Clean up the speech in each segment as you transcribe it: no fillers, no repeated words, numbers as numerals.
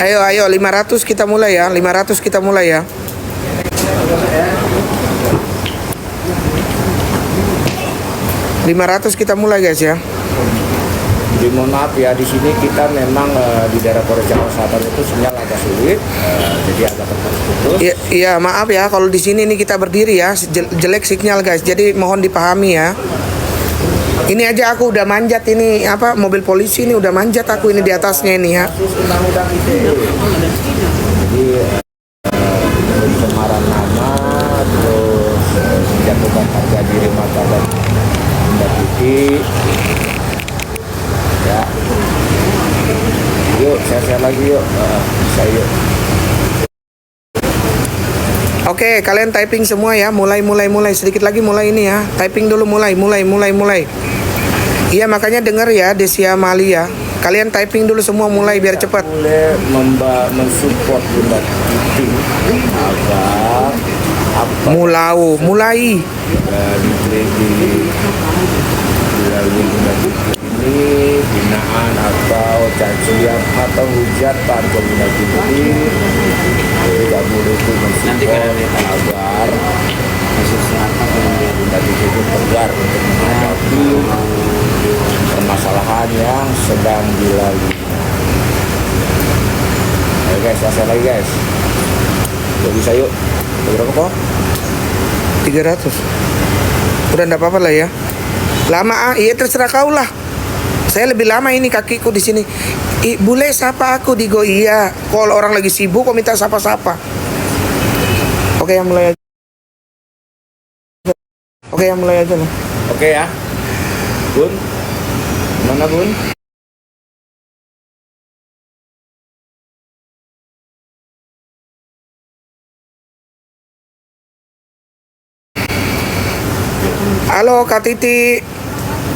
Ayo 500 kita mulai ya. 500 kita mulai ya. 500 kita mulai guys ya. Jadi mohon maaf ya, di sini kita memang di daerah Polres Jakarta Selatan itu sinyal agak sulit, jadi agak terputus. Iya, maaf ya kalau di sini nih kita berdiri ya, jelek sinyal guys. Jadi mohon dipahami ya. Ini aja aku udah manjat ini apa mobil polisi ini udah manjat aku ini di atasnya ini ya. Undang-undang ITE. Jadi pencemaran nama, terus menjatuhkan harga diri martabat Bunda Titi. Ya, yuk share lagi yuk, bisa yuk. Oke, kalian typing semua ya, mulai sedikit lagi mulai ini ya, typing dulu mulai. Iya makanya denger ya Desia Malia, kalian typing dulu semua mulai biar cepat. Boleh mensupport Bunda Titi agar apa? Mulai. Melalui Bunda Titi ini binaan atau cacian atau hujatan ke Bunda Titi tidak boleh itu mensupport agar Bunda Titi itu tegar untuk menghadapi permasalahan yang sedang dilalui. Ayo guys, selesai lagi guys. Yuk bisa yuk. Berapa kok? 300. Udah enggak apa-apa lah ya. Lama iya terserah kau lah. Saya lebih lama ini kakiku di sini. Boleh sapa aku di Go iya. Kalau orang lagi sibuk kok minta sapa-sapa. Oke, yang mulai aja. Lah. Oke ya. Bun. Mana Bun? Halo Kak Titi.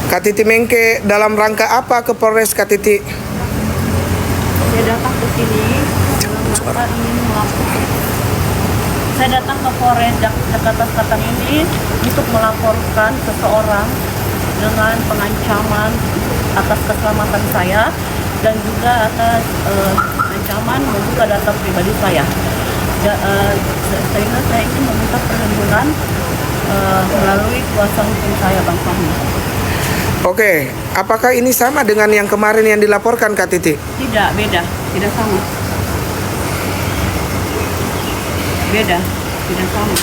Kak Titi Mengke, dalam rangka apa ke Polres Kak Titi? Saya datang ke sini dalam rangka ingin melaporkan. Saya datang ke Polres Jakarta Selatan ini untuk melaporkan seseorang dengan pengancaman atas keselamatan saya dan juga atas ancaman membuka data pribadi saya. Sehingga saya ingin meminta perlindungan melalui kuasa hukum saya, Bang Fahmi. Oke, apakah ini sama dengan yang kemarin yang dilaporkan Kak Titi? Tidak, beda, tidak sama. Beda, tidak sama.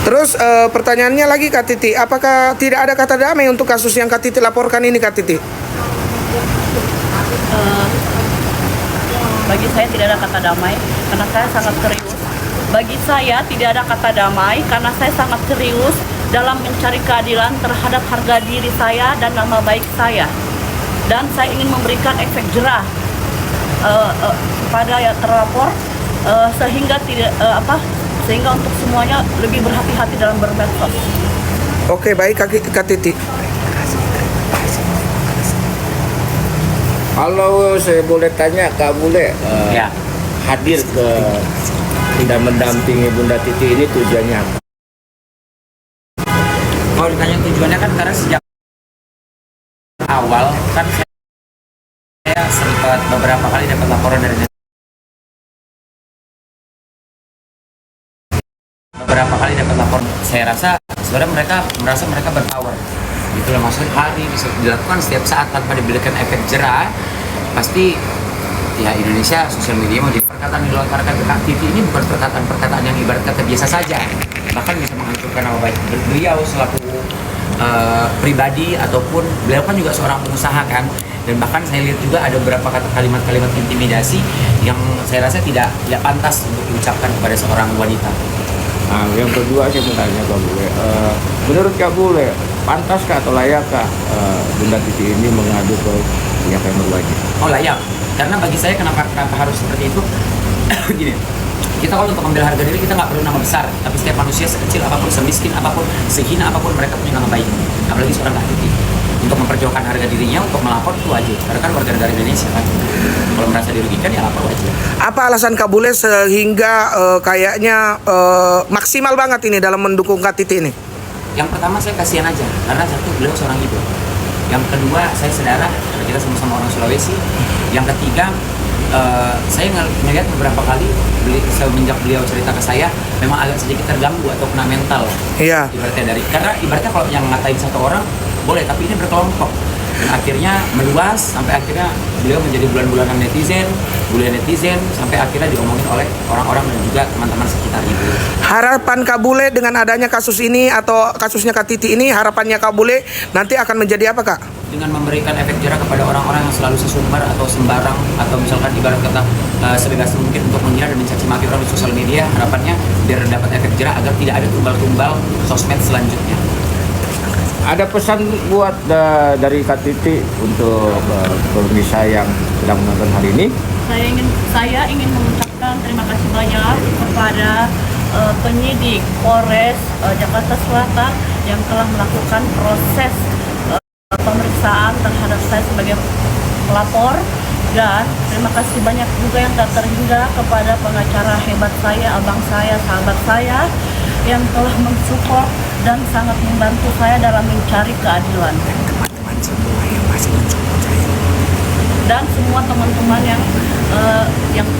Terus pertanyaannya lagi Kak Titi, apakah tidak ada kata damai untuk kasus yang Kak Titi laporkan ini Kak Titi? Bagi saya tidak ada kata damai karena saya sangat serius. Bagi saya tidak ada kata damai karena saya sangat serius dalam mencari keadilan terhadap harga diri saya dan nama baik saya. Dan saya ingin memberikan efek jerah kepada yang terlapor sehingga sehingga untuk semuanya lebih berhati-hati dalam bermedsos. Oke, baik Kak Titi. Kalau saya boleh tanya, Kak Bule, ya, hadir ke tidak mendampingi Bunda Titi ini tujuannya apa? kalau ditanya tujuannya kan karena sejak awal kan saya sempat beberapa kali dapat laporan dari saya rasa sebenarnya mereka merasa mereka berpower gitu loh, maksudnya hari bisa dilakukan setiap saat tanpa diberikan efek jerah. Pasti ya Indonesia sosial media mau jadi perkataan yang dilontarkan ke Kak Titi ini bukan perkataan yang ibarat kata biasa saja, bahkan bisa menghancurkan nama baik beliau selaku pribadi, ataupun beliau kan juga seorang pengusaha kan, dan bahkan saya lihat juga ada beberapa kalimat-kalimat intimidasi yang saya rasa tidak pantas untuk diucapkan kepada seorang wanita. Nah, yang kedua saya mau tanya Kak Bule, menurut Kak Bule, pantaskah atau layakkah Bunda Titi ini mengadu ke pihak yang berwajib? Oh layak, karena bagi saya kenapa harus seperti itu? Gini, kita kalau untuk membela harga diri kita nggak perlu nama besar, tapi setiap manusia sekecil apapun, semiskin apapun, sehina apapun, mereka punya nama baik. Apalagi seorang Kak Titi, untuk memperjuangkan harga dirinya, untuk melapor itu wajib, karena kan warga negara Indonesia kan. Kalau merasa dirugikan ya lapor wajib. Apa alasan Kak Bule sehingga kayaknya maksimal banget ini dalam mendukung Kak Titi ini? Yang pertama saya kasihan aja, karena satu beliau seorang ibu. Yang kedua saya saudara, karena kita sama-sama orang Sulawesi. Yang ketiga saya ngelihat beberapa kali semenjak beliau cerita ke saya memang agak sedikit terganggu atau kena mental. Iya. Karena ibaratnya kalau yang ngatain satu orang boleh, tapi ini berkelompok. Dan akhirnya meluas sampai akhirnya beliau menjadi bulan-bulanan netizen, sampai akhirnya diomongin oleh orang-orang dan juga teman-teman sekitarnya. Harapan Kak Bule dengan adanya kasus ini atau kasusnya Kak Titi ini, harapannya Kak Bule nanti akan menjadi apa, Kak? Dengan memberikan efek jerah kepada orang-orang yang selalu sesumbar atau sembarang atau misalkan ibarat kata sebebas mungkin untuk menghina dan mencaci maki orang di sosial media, harapannya biar dapat efek jerah agar tidak ada tumbal-tumbal sosmed selanjutnya. Ada pesan buat dari Kak Titi untuk pemirsa yang sedang menonton hari ini? Saya ingin mengucapkan terima kasih banyak kepada penyidik Polres Jakarta Selatan yang telah melakukan proses pemeriksaan terhadap saya sebagai pelapor, dan terima kasih banyak juga yang tak terhingga kepada pengacara hebat saya, abang saya, sahabat saya yang telah mensupport dan sangat membantu saya dalam mencari keadilan. Teman-teman semua yang masih mensupport saya. Dan semua teman-teman yang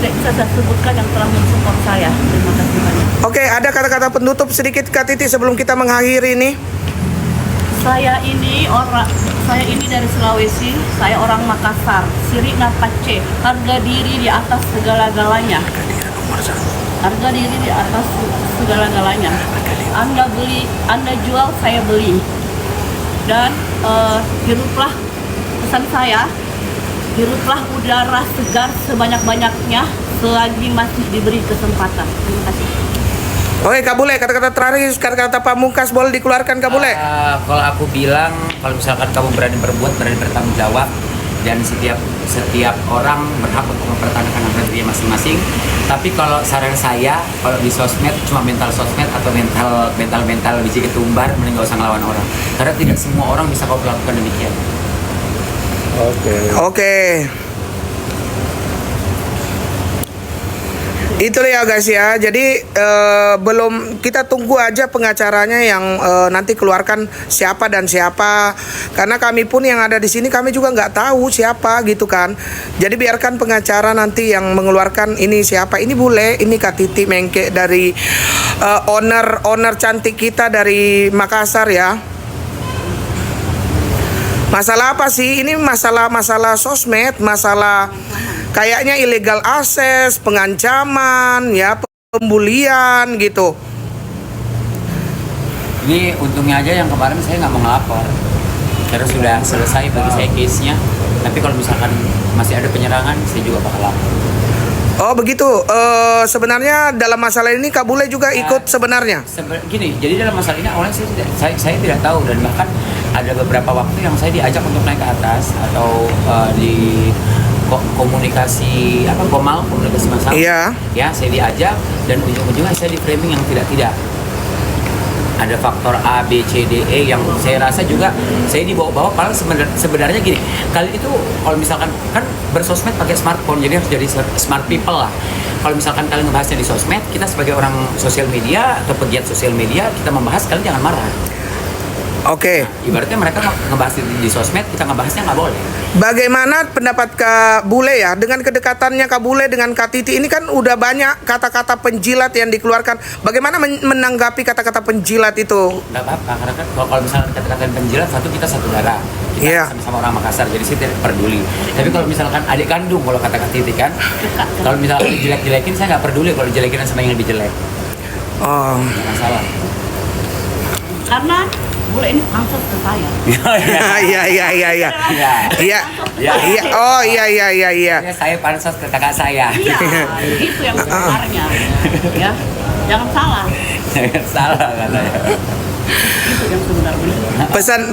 tidak bisa saya sebutkan yang telah mensupport saya. Terima kasih banyak. Oke, ada kata-kata penutup sedikit Kak Titi sebelum kita mengakhiri ini. Saya ini dari Sulawesi, saya orang Makassar, Sirina Pace, harga diri di atas segala-galanya. Harga diri di atas segala-galanya. Anda beli, Anda jual, saya beli. Dan hiruplah, pesan saya, hiruplah udara segar sebanyak-banyaknya selagi masih diberi kesempatan. Terima kasih. Oke, Kak Bule, kata-kata terakhir, kata-kata pamungkas boleh dikeluarkan, Kak Bule? Kalau aku bilang, kalau misalkan kamu berani berbuat, berani bertanggung jawab, dan setiap orang berhak untuk mempertahankan harga dirinya masing-masing. Tapi kalau saran saya, kalau di sosmed cuma mental sosmed atau mental biji ketumbar, mending gak usah ngelawan orang. Karena tidak semua orang bisa kau lakukan demikian. Oke. Itulah ya guys ya. Jadi belum, kita tunggu aja pengacaranya yang nanti keluarkan siapa dan siapa. Karena kami pun yang ada di sini kami juga nggak tahu siapa gitu kan. Jadi biarkan pengacara nanti yang mengeluarkan ini siapa. Ini Bule, ini Kak Titi Mengke dari owner cantik kita dari Makassar ya. Masalah apa sih? Ini masalah sosmed, masalah kayaknya illegal akses, pengancaman, ya pembulian gitu. Ini untungnya aja yang kemarin saya nggak mau ngelapor, karena sudah selesai bagi saya case-nya. Tapi kalau misalkan masih ada penyerangan, saya juga bakal lapor. Oh begitu. Sebenarnya dalam masalah ini Kak Bule juga ikut sebenarnya. Gini, jadi dalam masalah ini awalnya saya tidak tahu, dan bahkan ada beberapa waktu yang saya diajak untuk naik ke atas atau di komunikasi komunikasi masalah. Iya. Ya, saya diajak dan ujung-ujungnya saya di framing yang tidak. Ada faktor A, B, C, D, E yang saya rasa juga saya dibawa-bawa. Padahal sebenarnya gini, kalian itu kalau misalkan kan bersosmed pakai smartphone, jadi harus jadi smart people lah. Kalau misalkan kalian ngebahasnya di sosmed, kita sebagai orang sosial media atau pegiat sosial media, kita membahas, kalian jangan marah. Oke. Ibaratnya mereka ngebahas di sosmed, kita ngebahasnya nggak boleh. Bagaimana pendapat Kak Bule ya dengan kedekatannya Kak Bule dengan Kak Titi ini, kan udah banyak kata-kata penjilat yang dikeluarkan. Bagaimana menanggapi kata-kata penjilat itu? Nggak apa-apa, karena kan kalau misalnya kata-kata penjilat, kita satu darah, kita Iya. sama-sama orang Makassar, jadi saya tidak peduli. Tapi kalau misalkan adik kandung, kalau kata Kak Titi kan, kalau misalkan dijelek-jelekin, saya nggak peduli kalau dijelekin sama yang lebih jelek. Oh. Nggak masalah. Karena Bule ini pansos ke saya. Iya. Iya. Oh iya. Ya, saya pansos ke kakak saya. Iya, itu yang sebenarnya. Ya, jangan salah. Jangan salah katanya. Itu yang sebenarnya.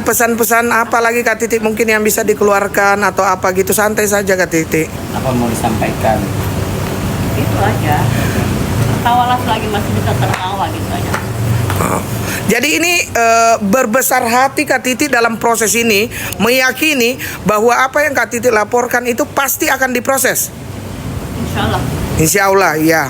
Pesan-pesan apa lagi Kak Titi mungkin yang bisa dikeluarkan atau apa gitu, santai saja Kak Titi. Apa mau disampaikan? Itu aja. Tertawalah selagi masih bisa tertawa gitu aja. Jadi ini berbesar hati Kak Titi dalam proses ini, meyakini bahwa apa yang Kak Titi laporkan itu pasti akan diproses. Insya Allah. Insya Allah, ya.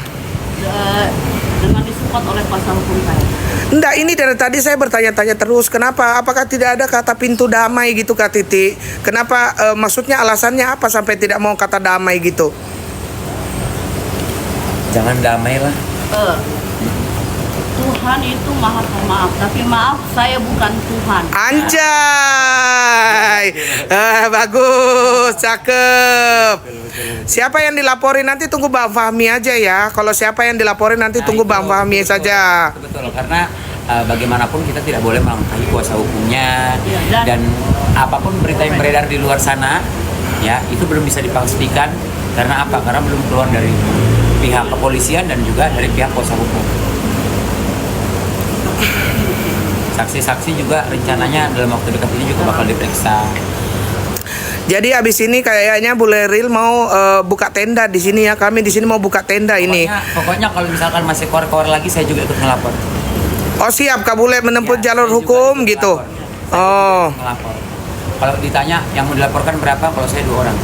Dengan disupport oleh kuasa hukum saya. Enggak, ini dari tadi saya bertanya-tanya terus, kenapa? Apakah tidak ada kata pintu damai gitu Kak Titi? Kenapa? Maksudnya alasannya apa sampai tidak mau kata damai gitu? Jangan damai lah. Eh, Tuhan itu maha pemaaf, tapi maaf saya bukan Tuhan. Anjay. Bagus, cakep. Siapa yang dilaporin nanti tunggu Bang Fahmi aja ya. Kalau siapa yang dilaporin nanti Nah, tunggu itu Bang Fahmi saja. Betul, karena bagaimanapun kita tidak boleh melangkahi kuasa hukumnya Iya, dan apapun berita yang beredar di luar sana ya itu belum bisa dipastikan karena apa? Karena belum keluar dari pihak kepolisian dan juga dari pihak kuasa hukum. Saksi-saksi juga rencananya dalam waktu dekat ini juga bakal diperiksa. Jadi abis ini kayaknya Bule Ril mau buka tenda di sini ya. Kami di sini mau buka tenda ini. Pokoknya kalau misalkan masih keluar-keluar lagi saya juga ikut melapor. Oh siap Kak Bule menempuh Ya, jalur saya juga hukum ikut gitu. melapor. Saya Oh. ikut melapor. Kalau ditanya yang mau dilaporkan berapa, kalau saya 2 orang.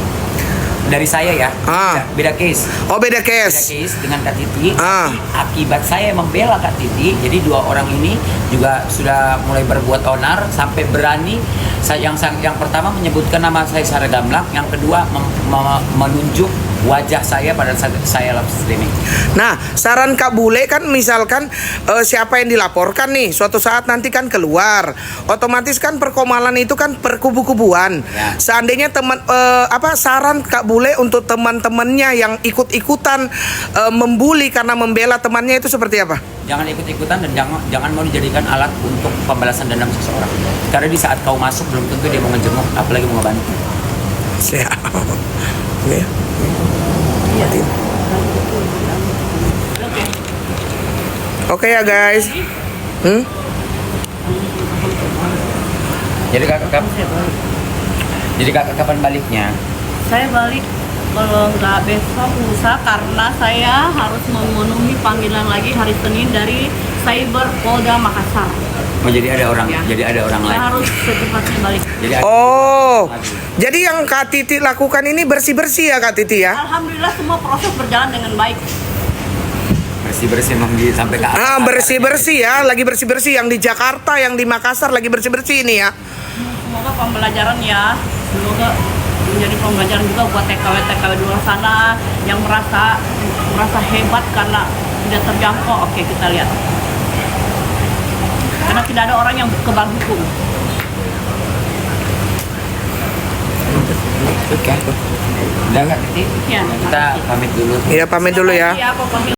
Dari saya ya, Ah. beda case. Oh beda Beda case. case dengan Kak Titi. Ah. Tapi akibat saya membela Kak Titi, jadi 2 orang ini juga sudah mulai berbuat onar sampai berani. Yang pertama menyebutkan nama saya secara gamblang, yang kedua menunjuk wajah saya pada saat saya live streaming. Nah, saran Kak Bule kan misalkan siapa yang dilaporkan nih, suatu saat nanti kan keluar. Otomatis kan perkomalan itu kan perkubu-kubuan. Ya. Seandainya saran Kak Bule untuk teman-temannya yang ikut-ikutan membuli karena membela temannya itu seperti apa? Jangan ikut-ikutan dan jangan mau dijadikan alat untuk pembalasan dendam seseorang. Karena di saat kau masuk belum tentu dia mau ngejenguk, apalagi mau ngebantu. Siap. Oke. Iya. Matiin. Oke. Oke ya guys. Jadi kakak kapan baliknya? Saya balik kalau nggak besok lusa karena saya harus memenuhi panggilan lagi hari Senin dari Cyber Polda Makassar. Oh jadi ada orang, Ya. jadi ada orang Saya lain. harus secepatnya balik. Jadi ada Oh. orang lagi. Jadi yang Kak Titi lakukan ini bersih-bersih ya Kak Titi ya? Alhamdulillah semua proses berjalan dengan baik. Bersih-bersih memang sampai ke atas. Bersih-bersih ya, lagi bersih-bersih yang di Jakarta, yang di Makassar lagi bersih-bersih ini ya. Semoga pembelajaran ya, semoga menjadi pembelajaran juga buat TKW-TKW di luar sana yang merasa hebat karena tidak terjangkau. Oke, kita lihat. Karena tidak ada orang yang kebal hukum. Oke. Udah Kak Titi? Ya, Kita pamit dulu. Iya pamit dulu ya. Terima kasih ya, pokoknya.